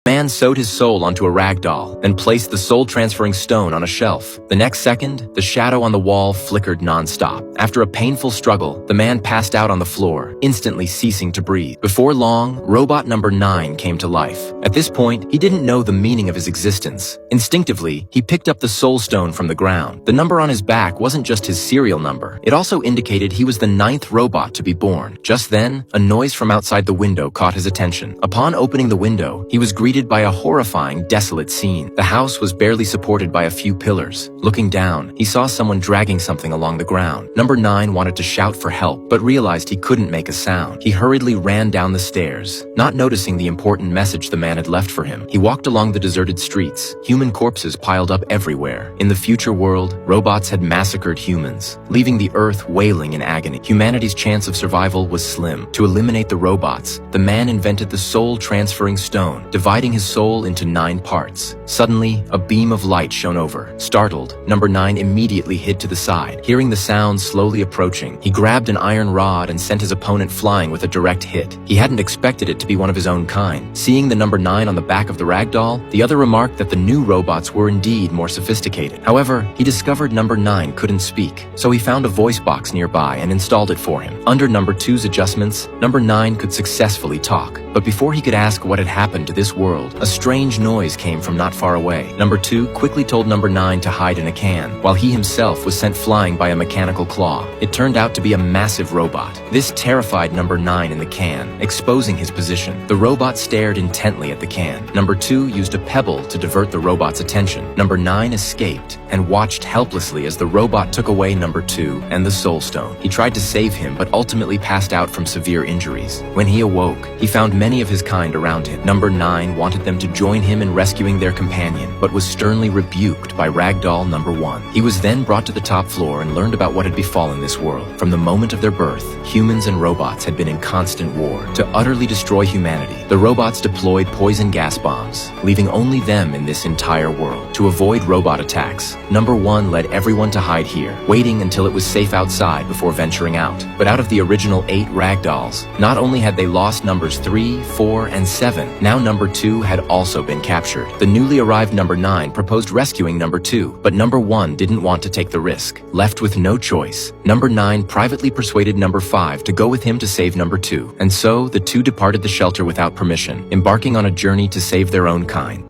The man sewed his soul onto a rag doll, then placed the soul-transferring stone on a shelf. The next second, the shadow on the wall flickered non-stop. After a painful struggle, the man passed out on the floor, instantly ceasing to breathe. Before long, robot number 9 came to life. At this point, he didn't know the meaning of his existence. Instinctively, he picked up the soul stone from the ground. The number on his back wasn't just his serial number. It also indicated he was the 9th robot to be born. Just then, a noise from outside the window caught his attention. Upon opening the window, he was greeted by a horrifying, desolate scene. The house was barely supported by a few pillars. Looking down, he saw someone dragging something along the ground. Number 9 wanted to shout for help, but realized he couldn't make a sound. He hurriedly ran down the stairs, not noticing the important message the man had left for him. He walked along the deserted streets. Human corpses piled up everywhere. In the future world, robots had massacred humans, leaving the earth wailing in agony. Humanity's chance of survival was slim. To eliminate the robots, the man invented the soul-transferring stone, dividing his soul into 9 parts. Suddenly, a beam of light shone over. Startled, number 9 immediately hid to the side. Hearing the sound slowly approaching, he grabbed an iron rod and sent his opponent flying with a direct hit. He hadn't expected it to be one of his own kind. Seeing the number 9 on the back of the ragdoll, the other remarked that the new robots were indeed more sophisticated. However, he discovered number 9 couldn't speak, so he found a voice box nearby and installed it for him. Under number 2's adjustments, number 9 could successfully talk. But before he could ask what had happened to this world, a strange noise came from not far away. Number 2 quickly told number 9 to hide in a can, while he himself was sent flying by a mechanical claw. It turned out to be a massive robot. This terrified number 9 in the can, exposing his position. The robot stared intently at the can. Number 2 used a pebble to divert the robot's attention. Number 9 escaped and watched helplessly as the robot took away number 2 and the soul stone. He tried to save him, but ultimately passed out from severe injuries. When he awoke, he found many of his kind around him. Number 9 wanted them to join him in rescuing their companion, but was sternly rebuked by ragdoll number 1. He was then brought to the top floor and learned about what had befallen this world. From the moment of their birth, humans and robots had been in constant war. To utterly destroy humanity, the robots deployed poison gas bombs, leaving only them in this entire world. To avoid robot attacks, number 1 led everyone to hide here, waiting until it was safe outside before venturing out. But out of the original 8 ragdolls, not only had they lost numbers 3, 4, and 7, now number 2 had also been captured. The newly arrived number 9 proposed rescuing number 2, but number 1 didn't want to take the risk. Left with no choice, number 9 privately persuaded number 5 to go with him to save number 2, and so the two departed the shelter without permission, embarking on a journey to save their own kind.